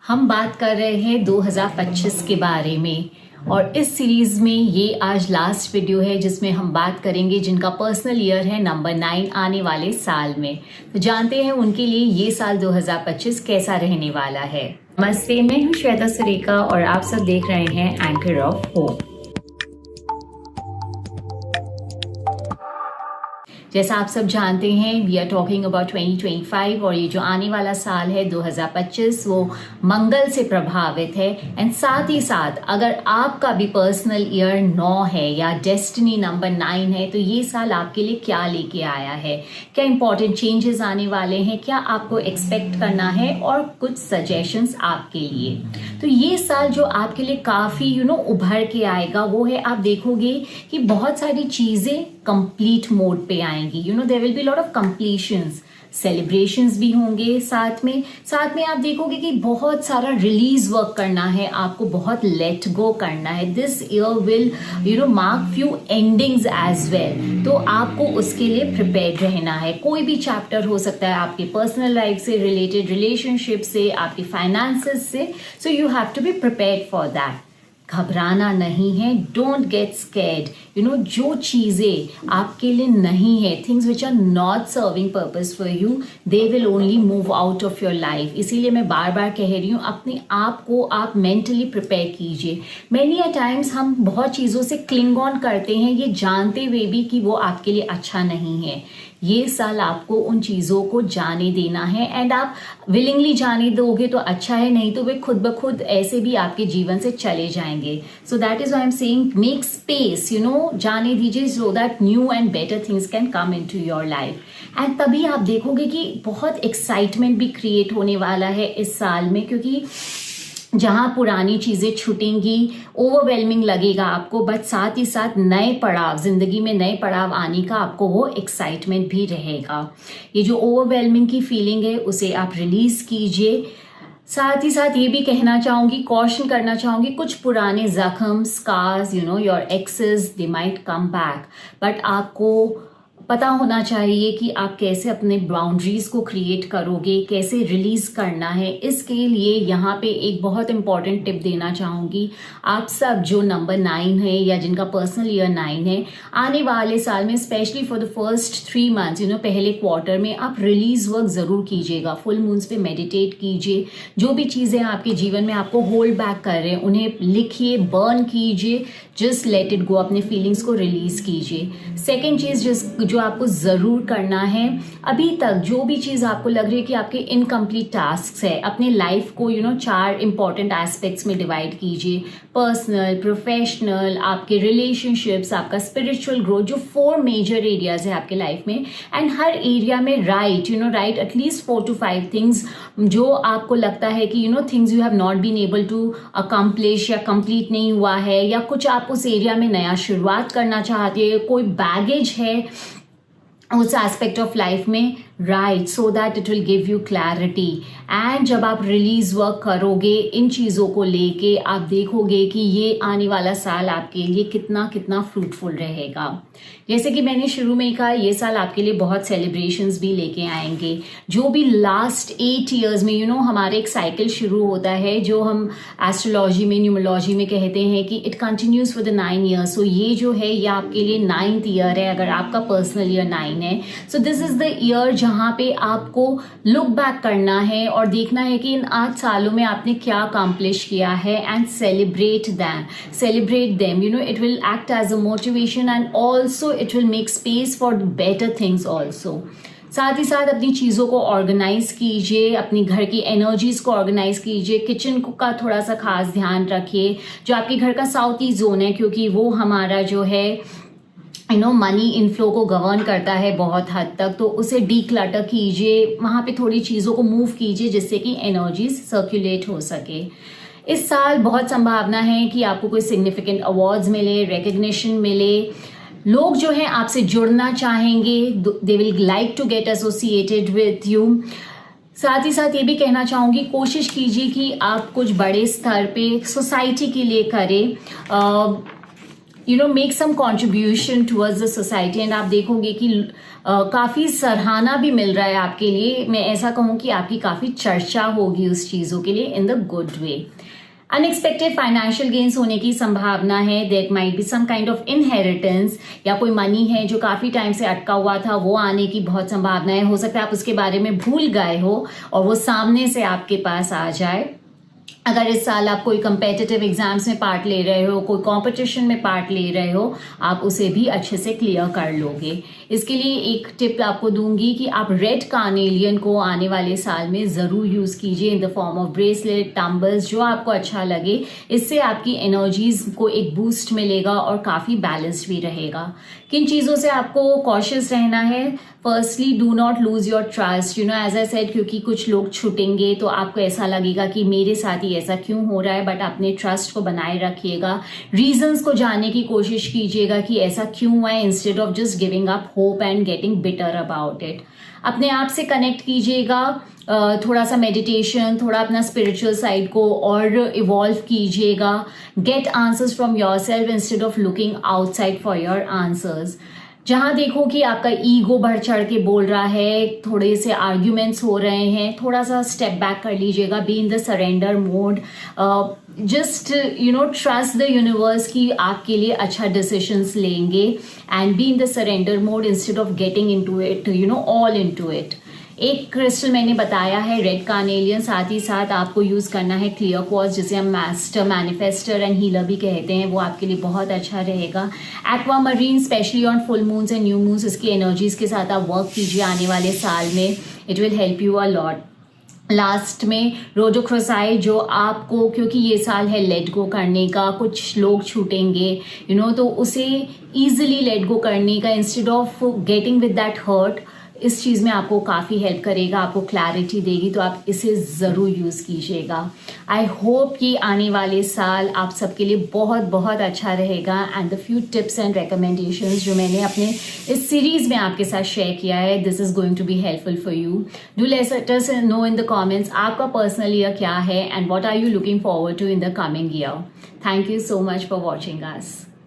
हम बात कर रहे हैं 2025 के बारे में और इस सीरीज में ये आज लास्ट वीडियो है जिसमें हम बात करेंगे जिनका पर्सनल ईयर है नंबर 9 आने वाले साल में। तो जानते हैं उनके लिए ये साल 2025 कैसा रहने वाला है। नमस्ते, मैं हूँ श्वेता सुरेखा और आप सब देख रहे हैं एंकर ऑफ होप। जैसा आप सब जानते हैं वी आर टॉकिंग अबाउट 2025 और ये जो आने वाला साल है 2025 वो मंगल से प्रभावित है। एंड साथ ही साथ अगर आपका भी पर्सनल ईयर 9 है या डेस्टिनी नंबर 9 है तो ये साल आपके लिए क्या लेके आया है, क्या इंपॉर्टेंट चेंजेस आने वाले हैं, क्या आपको एक्सपेक्ट करना है और कुछ सजेशंस आपके लिए। तो ये साल जो आपके लिए काफ़ी उभर के आएगा वो है, आप देखोगे कि बहुत सारी चीज़ें कंप्लीट मोड पे आएंगी। There will be lot of completions, celebrations भी होंगे। साथ में आप देखोगे कि बहुत सारा रिलीज वर्क करना है आपको, बहुत लेट गो करना है। This year will mark few endings as well, तो आपको उसके लिए प्रिपेयर्ड रहना है। कोई भी चैप्टर हो सकता है आपके पर्सनल लाइफ से रिलेटेड, रिलेशनशिप से, आपके फाइनेंसेस से, so you have to be prepared for that. घबराना नहीं है, डोंट गेट स्कैर्ड। जो चीज़ें आपके लिए नहीं है, things which are not serving purpose for you, they will only move out of your life. इसीलिए मैं बार बार कह रही हूँ, अपने आप को आप मेंटली प्रिपेयर कीजिए। मैनी अ टाइम्स हम बहुत चीज़ों से क्लिंग ऑन करते हैं ये जानते हुए भी कि वो आपके लिए अच्छा नहीं है। ये साल आपको उन चीज़ों को जाने देना है एंड आप विलिंगली जाने दोगे तो अच्छा है, नहीं तो वे खुद ब खुद ऐसे भी आपके जीवन से चले जाएंगे। So that is why I am saying make space, जाने दीजिए so that new and better things can come into your life. And तभी आप देखोगे कि बहुत एक्साइटमेंट भी क्रिएट होने वाला है इस साल में, क्योंकि जहाँ पुरानी चीज़ें छूटेंगी ओवरवेलमिंग लगेगा आपको, बट साथ ही साथ नए पड़ाव, जिंदगी में नए पड़ाव आने का आपको वो एक्साइटमेंट भी रहेगा। ये जो ओवरवेलमिंग की फीलिंग है उसे आप रिलीज कीजिए। साथ ही साथ ये भी कहना चाहूँगी, कॉशन करना चाहूँगी, कुछ पुराने जख्म, scars, your exes, they might come back, but आपको पता होना चाहिए कि आप कैसे अपने बाउंड्रीज को क्रिएट करोगे, कैसे रिलीज करना है। इसके लिए यहाँ पे एक बहुत इंपॉर्टेंट टिप देना चाहूँगी। आप सब जो नंबर 9 है या जिनका पर्सनल ईयर 9 है, आने वाले साल में specially for the first 3 months, पहले क्वार्टर में आप रिलीज वर्क ज़रूर कीजिएगा। फुल मून्स पे मेडिटेट कीजिए। जो भी चीज़ें आपके जीवन में आपको होल्ड बैक कर रहे हैं उन्हें लिखिए, बर्न कीजिए, जस्ट लेट इट गो, अपने फीलिंग्स को रिलीज कीजिए। सेकेंड चीज़ जो आपको ज़रूर करना है, अभी तक जो भी चीज़ आपको लग रही है कि आपके इनकम्प्लीट टास्क है, अपने लाइफ को 4 इंपॉर्टेंट एस्पेक्ट्स में डिवाइड कीजिए। पर्सनल, प्रोफेशनल, आपके रिलेशनशिप्स, आपका स्पिरिचुअल ग्रोथ, जो 4 मेजर एरियाज है आपके लाइफ में, एंड हर एरिया में राइट एटलीस्ट 4 to 5 थिंग्स जो आपको लगता है कि things you have not been able to accomplish या कंप्लीट नहीं हुआ है, या कुछ आप उस एरिया में नया शुरुआत करना चाहते हैं, कोई बैगेज है उस एस्पेक्ट ऑफ लाइफ में, right, so that it will give you clarity. And जब आप रिलीज वर्क करोगे इन चीज़ों को लेके, आप देखोगे कि ये आने वाला साल आपके लिए कितना कितना फ्रूटफुल रहेगा। जैसे कि मैंने शुरू में ही कहा, ये साल आपके लिए बहुत सेलिब्रेशंस भी लेके आएंगे। जो भी लास्ट 8 ईयर्स में हमारे एक साइकिल शुरू होता है जो हम एस्ट्रोलॉजी में, न्यूमरोलॉजी में कहते हैं कि it continues for the 9 years. So ये जो है ये आपके लिए 9th ईयर है अगर आपका पर्सनल ईयर 9 है। So this is the year जहाँ पे आपको लुक बैक करना है और देखना है कि इन 8 सालों में आपने क्या अकम्प्लिश किया है, and celebrate them. It will act as a motivation and also it will make space for better things also. साथ ही साथ अपनी चीज़ों को ऑर्गेनाइज कीजिए, अपनी घर की एनर्जीज को ऑर्गेनाइज कीजिए। किचन का थोड़ा सा खास ध्यान रखिए, जो आपके घर का साउथ ईस्ट जोन है, क्योंकि वो हमारा जो है मनी इनफ्लो को गवर्न करता है बहुत हद तक, तो उसे डीक्लटर कीजिए, वहाँ पे थोड़ी चीज़ों को मूव कीजिए जिससे कि एनर्जीज सर्कुलेट हो सके। इस साल बहुत संभावना है कि आपको कोई सिग्निफिकेंट अवार्ड्स मिले, रिकग्निशन मिले, लोग जो हैं आपसे जुड़ना चाहेंगे, they will like to get associated with you. साथ ही साथ ये भी कहना चाहूँगी, कोशिश कीजिए कि आप कुछ बड़े स्तर पे सोसाइटी के लिए करें। Make some contribution towards the society and आप देखोगे कि काफ़ी सराहना भी मिल रहा है आपके लिए. मैं ऐसा कहूँ कि आपकी काफ़ी चर्चा होगी उस चीज़ों के लिए in the good way. Unexpected financial gains होने की संभावना है. There might be some kind of inheritance या कोई मनी है जो काफ़ी टाइम से अटका हुआ था, वो आने की बहुत संभावना है. हो सकता है आप उसके बारे में भूल गए हो और वो सामने से आपके पास आ जाए. अगर इस साल आप कोई कंपेटिटिव एग्जाम्स में पार्ट ले रहे हो, कोई कंपटीशन में पार्ट ले रहे हो, आप उसे भी अच्छे से क्लियर कर लोगे. इसके लिए एक टिप आपको दूंगी कि आप रेड कार्नेलियन को आने वाले साल में ज़रूर यूज़ कीजिए in the form of bracelet, tumbles, जो आपको अच्छा लगे. इससे आपकी एनर्जीज को एक बूस्ट मिलेगा और काफ़ी बैलेंस्ड भी रहेगा. किन चीज़ों से आपको कॉशियस रहना है? Firstly, do not lose your trust. As I said, क्योंकि कुछ लोग छूटेंगे तो आपको ऐसा लगेगा कि मेरे साथ ही ऐसा क्यों हो रहा है, बट अपने ट्रस्ट को बनाए रखिएगा. रीजंस को जानने की कोशिश कीजिएगा कि ऐसा क्यों हुआ है, instead of just giving up hope and getting bitter about it. अपने आप से कनेक्ट कीजिएगा, थोड़ा सा मेडिटेशन, थोड़ा अपना स्पिरिचुअल साइड को और इवॉल्व कीजिएगा. Get answers from yourself instead of looking outside for your answers. जहाँ देखो कि आपका ईगो बढ़ चढ़ के बोल रहा है, थोड़े से आर्ग्यूमेंट्स हो रहे हैं, थोड़ा सा स्टेप बैक कर लीजिएगा. Be in the surrender mode. Just trust the universe कि आपके लिए अच्छा डिसीजंस लेंगे and be in the surrender mode instead of getting into it, all into it. एक क्रिस्टल मैंने बताया है रेड कार्नेलियन. साथ ही साथ आपको यूज़ करना है क्लियर क्वार्ट्ज, जिसे हम मास्टर मैनिफेस्टर एंड हीलर भी कहते हैं. वो आपके लिए बहुत अच्छा रहेगा. Aquamarine, specially on full moons and new moons, इसकी एनर्जीज के साथ आप वर्क कीजिए आने वाले साल में. It will help you a lot. Last में रोडोक्रोसाई, जो आपको, क्योंकि ये साल है लेट गो करने का, कुछ लोग छूटेंगे तो उसे ईजिली लेट गो करने का, instead of getting with that hurt, इस चीज़ में आपको काफ़ी हेल्प करेगा, आपको क्लैरिटी देगी. तो आप इसे ज़रूर यूज़ कीजिएगा. आई होप कि आने वाले साल आप सबके लिए बहुत बहुत अच्छा रहेगा. And the few tips and recommendations जो मैंने अपने इस सीरीज़ में आपके साथ शेयर किया है, this is going to be helpful for you. Do let us know in the comments आपका पर्सनल ईयर क्या है and what are you looking forward to in the coming year. Thank you so much for watching us.